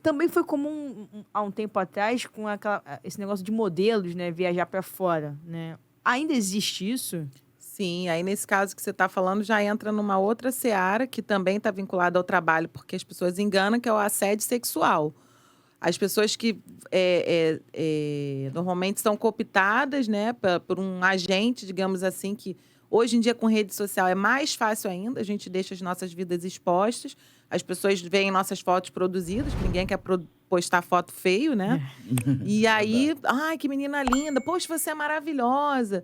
também foi comum há um tempo atrás com esse negócio de modelos, né? Viajar para fora, né? Ainda existe isso? Sim, aí nesse caso que você está falando já entra numa outra seara que também está vinculada ao trabalho, porque as pessoas enganam, que é o assédio sexual. As pessoas que normalmente são cooptadas, né, por um agente, digamos assim, que hoje em dia com rede social é mais fácil ainda, a gente deixa as nossas vidas expostas, as pessoas veem nossas fotos produzidas, que ninguém quer postar foto feio, né? E aí, ai, que menina linda, poxa, você é maravilhosa,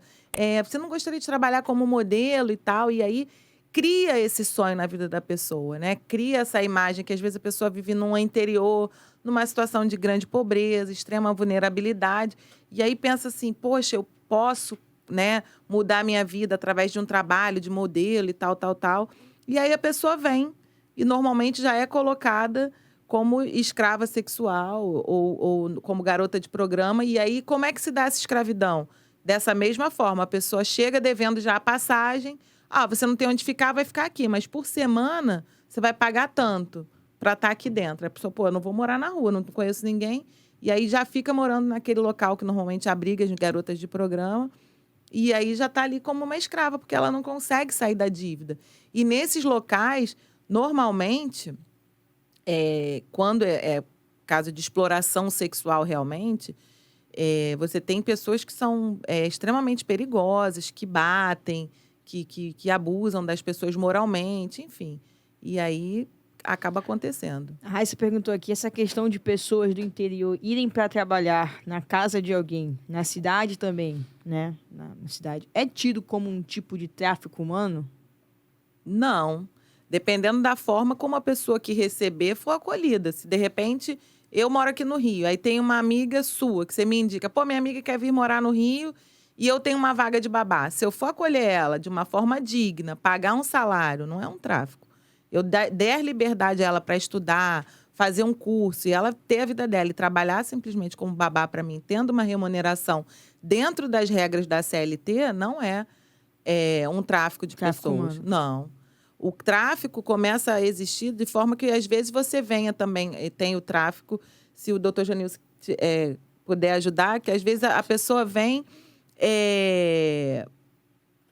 você não gostaria de trabalhar como modelo e tal, e aí cria esse sonho na vida da pessoa, né? Cria essa imagem que às vezes a pessoa vive num interior, numa situação de grande pobreza, extrema vulnerabilidade, e aí pensa assim, poxa, eu posso, né, mudar minha vida através de um trabalho de modelo e tal, tal, tal. E aí a pessoa vem e normalmente já é colocada como escrava sexual ou como garota de programa. E aí, como é que se dá essa escravidão? Dessa mesma forma, a pessoa chega devendo já a passagem. Ah, você não tem onde ficar, vai ficar aqui. Mas por semana, você vai pagar tanto para estar aqui dentro. A pessoa, pô, eu não vou morar na rua, não conheço ninguém. E aí já fica morando naquele local que normalmente abriga as garotas de programa. E aí já está ali como uma escrava, porque ela não consegue sair da dívida. E nesses locais, normalmente quando é caso de exploração sexual realmente, você tem pessoas que são extremamente perigosas, que batem, que abusam das pessoas moralmente, enfim. E aí acaba acontecendo. A Raíssa perguntou aqui, essa questão de pessoas do interior irem para trabalhar na casa de alguém, na cidade também, né? Na cidade, é tido como um tipo de tráfico humano? Não. Dependendo da forma como a pessoa que receber for acolhida. Se de repente eu moro aqui no Rio, aí tem uma amiga sua que você me indica, pô, minha amiga quer vir morar no Rio e eu tenho uma vaga de babá. Se eu for acolher ela de uma forma digna, pagar um salário, não é um tráfico. Eu der liberdade a ela para estudar, fazer um curso e ela ter a vida dela e trabalhar simplesmente como babá para mim, tendo uma remuneração dentro das regras da CLT, não é um tráfico de Tráfico pessoas. humano. Não. O tráfico começa a existir de forma que, às vezes, você venha também, tem o tráfico, se o doutor Janilson puder ajudar, que às vezes a pessoa vem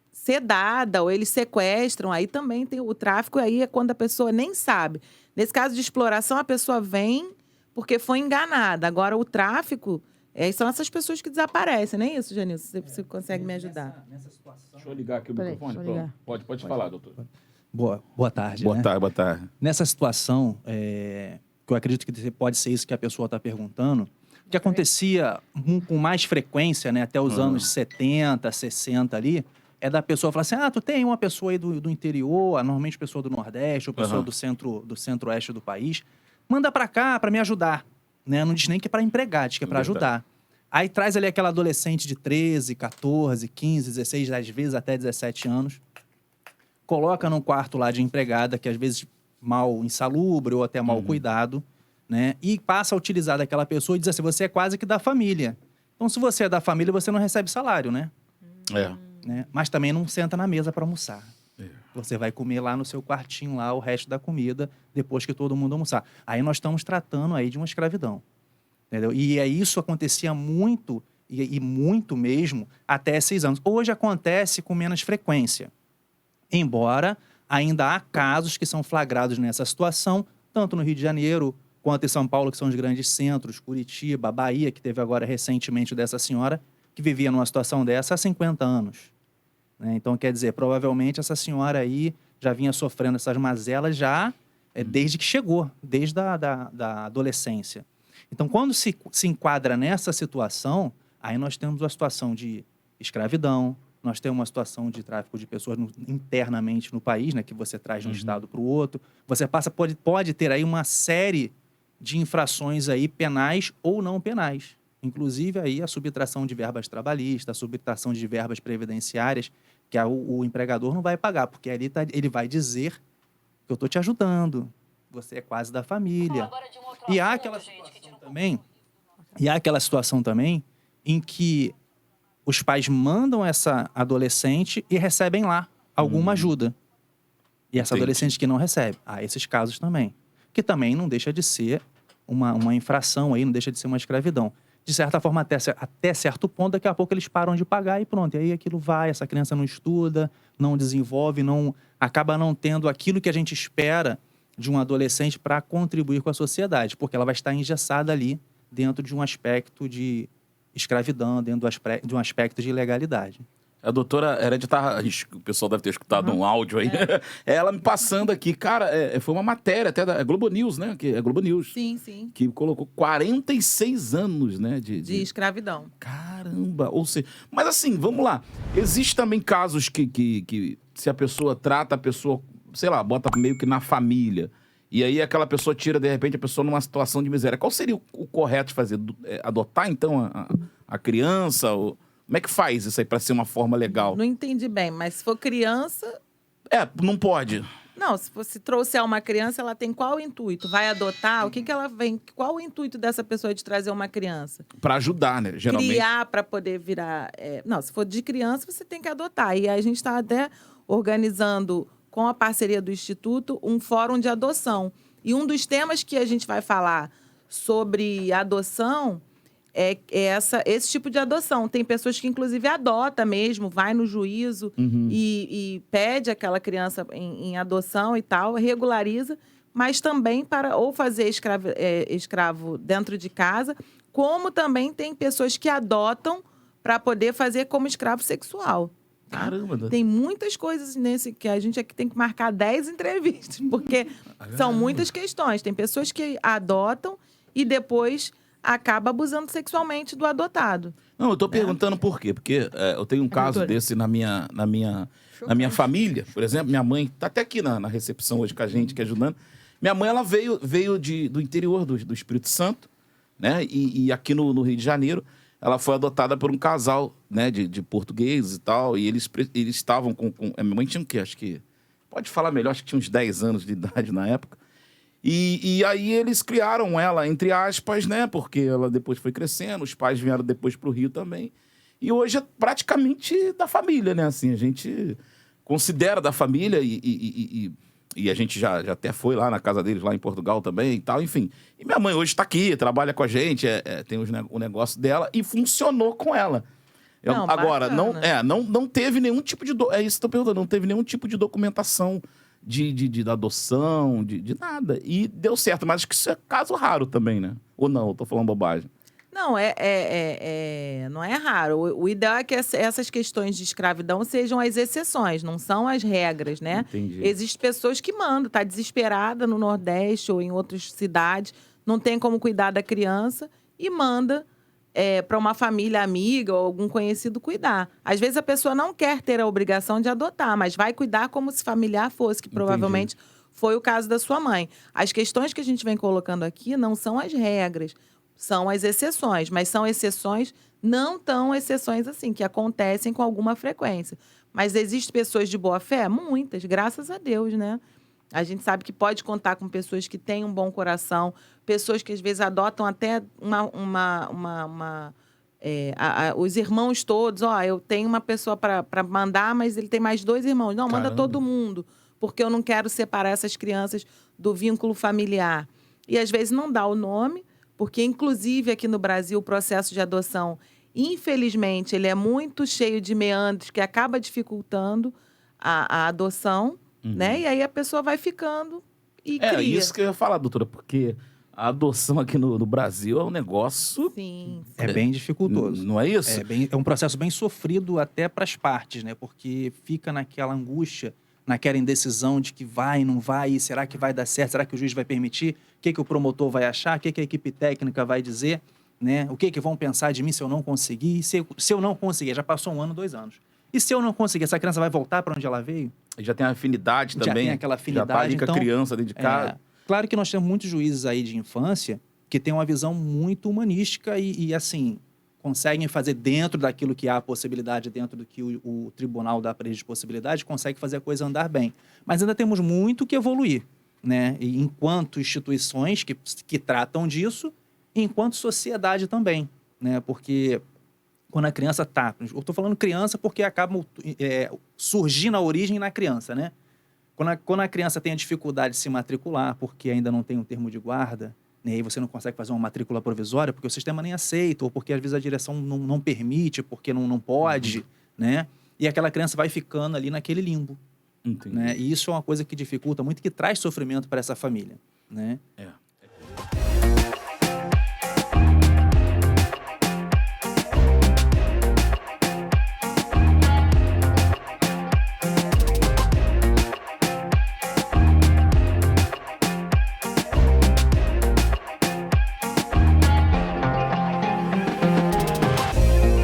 sedada, ou eles sequestram, aí também tem o tráfico, aí é quando a pessoa nem sabe. Nesse caso de exploração, a pessoa vem porque foi enganada. Agora, o tráfico, são essas pessoas que desaparecem, não é isso, Janilson? Você consegue me ajudar? Nessa situação... Deixa eu ligar aqui o Peraí, microfone. deixa eu ligar. Pronto. Pode falar, doutor. Boa tarde, Boa né? tarde, boa tarde. Nessa situação, que eu acredito que pode ser isso que a pessoa está perguntando, que acontecia com mais frequência, né, até os anos 70, 60 ali, é da pessoa falar assim, tu tem uma pessoa aí do interior, normalmente pessoa do Nordeste, ou pessoa do centro-oeste do país, manda para cá para me ajudar, né? Não diz nem que é para empregar, diz que é para ajudar. Aí traz ali aquela adolescente de 13, 14, 15, 16, às vezes até 17 anos, coloca num quarto lá de empregada, que às vezes mal insalubre ou até mal cuidado, né? E passa a utilizar daquela pessoa e diz assim, você é quase que da família. Então, se você é da família, você não recebe salário, né? Né? Mas também não senta na mesa para almoçar. Você vai comer lá no seu quartinho lá o resto da comida depois que todo mundo almoçar. Aí nós estamos tratando aí de uma escravidão. Entendeu? E isso acontecia muito, e muito mesmo, até 6 anos. Hoje acontece com menos frequência. Embora ainda há casos que são flagrados nessa situação, tanto no Rio de Janeiro quanto em São Paulo, que são os grandes centros, Curitiba, Bahia, que teve agora recentemente dessa senhora, que vivia numa situação dessa há 50 anos. Né? Então, quer dizer, provavelmente essa senhora aí já vinha sofrendo essas mazelas já desde que chegou, desde da adolescência. Então, quando se enquadra nessa situação, aí nós temos uma situação de escravidão, nós temos uma situação de tráfico de pessoas internamente no país, né, que você traz de um estado para o outro. Você pode ter aí uma série de infrações aí penais ou não penais. Inclusive aí a subtração de verbas trabalhistas, a subtração de verbas previdenciárias, que o empregador não vai pagar, porque ali ele vai dizer que eu estou te ajudando, você é quase da família. E há aquela situação também em que os pais mandam essa adolescente e recebem lá alguma ajuda. E essa adolescente que não recebe. Há esses casos também. Que também não deixa de ser uma infração aí, não deixa de ser uma escravidão. De certa forma, até certo ponto, daqui a pouco eles param de pagar e pronto. E aí aquilo vai, essa criança não estuda, não desenvolve, acaba não tendo aquilo que a gente espera de um adolescente para contribuir com a sociedade, porque ela vai estar engessada ali dentro de um aspecto de escravidão, dentro de um aspecto de ilegalidade. A doutora Hereditar, o pessoal deve ter escutado um áudio aí, ela me passando aqui, cara, foi uma matéria até da Globo News, né? Que é Globo News. Sim, sim. Que colocou 46 anos, né? De escravidão. Caramba! Ou seja, mas assim, vamos lá. Existem também casos que se a pessoa trata a pessoa, sei lá, bota meio que na família, e aí aquela pessoa tira, de repente, a pessoa numa situação de miséria. Qual seria o correto de fazer? Adotar, então, a criança? Como é que faz isso aí para ser uma forma legal? Não entendi bem, mas se for criança... Não pode. Não, se trouxer uma criança, ela tem qual intuito? Vai adotar? O que ela vem? Qual o intuito dessa pessoa de trazer uma criança? Para ajudar, né? Geralmente. Criar para poder virar... Não, se for de criança, você tem que adotar. E a gente está até organizando, com a parceria do Instituto, um fórum de adoção. E um dos temas que a gente vai falar sobre adoção... É esse tipo de adoção. Tem pessoas que, inclusive, adota mesmo, vai no juízo e pede aquela criança em adoção e tal, regulariza, mas também para ou fazer escravo dentro de casa, como também tem pessoas que adotam para poder fazer como escravo sexual. Tá? Caramba! Tem muitas coisas nesse que a gente aqui tem que marcar 10 entrevistas, porque são muitas questões. Tem pessoas que adotam e depois... acaba abusando sexualmente do adotado. Não, eu tô perguntando por quê. Porque eu tenho um caso desse na minha família. Por exemplo, minha mãe tá até aqui na recepção hoje com a gente, que ajudando. Minha mãe, ela veio do interior do Espírito Santo, né? E aqui no Rio de Janeiro, ela foi adotada por um casal, né? De portugueses e tal. E eles estavam com... A minha mãe tinha o quê? Acho que... Pode falar melhor, acho que tinha uns 10 anos de idade na época. E aí eles criaram ela, entre aspas, né? Porque ela depois foi crescendo, os pais vieram depois para o Rio também. E hoje é praticamente da família, né? Assim, a gente considera da família e a gente já até foi lá na casa deles, lá em Portugal também e tal, enfim. E minha mãe hoje está aqui, trabalha com a gente, tem o negócio dela e funcionou com ela. Agora, não teve nenhum tipo de... É isso que eu tô perguntando, não teve nenhum tipo de documentação de adoção, de nada. E deu certo, mas acho que isso é caso raro também, né? Ou não, eu tô falando bobagem. Não, não é raro. O ideal é que essas questões de escravidão sejam as exceções, não são as regras, né? Entendi. Existem pessoas que mandam, tá desesperada no Nordeste ou em outras cidades, não tem como cuidar da criança e manda para uma família amiga ou algum conhecido cuidar. Às vezes a pessoa não quer ter a obrigação de adotar, mas vai cuidar como se familiar fosse, que provavelmente foi o caso da sua mãe. As questões que a gente vem colocando aqui não são as regras, são as exceções, mas são exceções, não tão exceções assim, que acontecem com alguma frequência. Mas existem pessoas de boa fé? Muitas, graças a Deus, né? A gente sabe que pode contar com pessoas que têm um bom coração, pessoas que às vezes adotam até os irmãos todos. Eu tenho uma pessoa para mandar, mas ele tem mais 2 irmãos. Não, manda todo mundo, porque eu não quero separar essas crianças do vínculo familiar. E às vezes não dá o nome, porque inclusive aqui no Brasil o processo de adoção, infelizmente, ele é muito cheio de meandros que acaba dificultando a adoção. Né? E aí a pessoa vai ficando e cria. É isso que eu ia falar, doutora, porque a adoção aqui no Brasil é um negócio... Sim. É bem dificultoso. Não é isso? É um processo bem sofrido até para as partes, né? Porque fica naquela angústia, naquela indecisão de que vai, não vai, será que vai dar certo? Será que o juiz vai permitir? O que o promotor vai achar? O que a equipe técnica vai dizer? Né? O que vão pensar de mim se eu não conseguir? Se eu não conseguir, já passou 1 ano, 2 anos. E se eu não conseguir, essa criança vai voltar para onde ela veio? Já tem afinidade também. Já tem aquela afinidade. Já tá ali com a criança dentro de casa. Claro que nós temos muitos juízes aí de infância que têm uma visão muito humanística e assim, conseguem fazer dentro daquilo que há a possibilidade, dentro do que o tribunal dá para eles de possibilidade, consegue fazer a coisa andar bem. Mas ainda temos muito que evoluir, né? E enquanto instituições que tratam disso, e enquanto sociedade também, né? Porque... quando a criança está... Eu estou falando criança porque acaba surgindo a origem na criança, né? Quando a criança tem a dificuldade de se matricular porque ainda não tem um termo de guarda, né? E aí você não consegue fazer uma matrícula provisória porque o sistema nem aceita, ou porque às vezes a direção não permite, porque não pode, né? E aquela criança vai ficando ali naquele limbo, Entendi. né? E isso é uma coisa que dificulta muito, que traz sofrimento para essa família, né? É.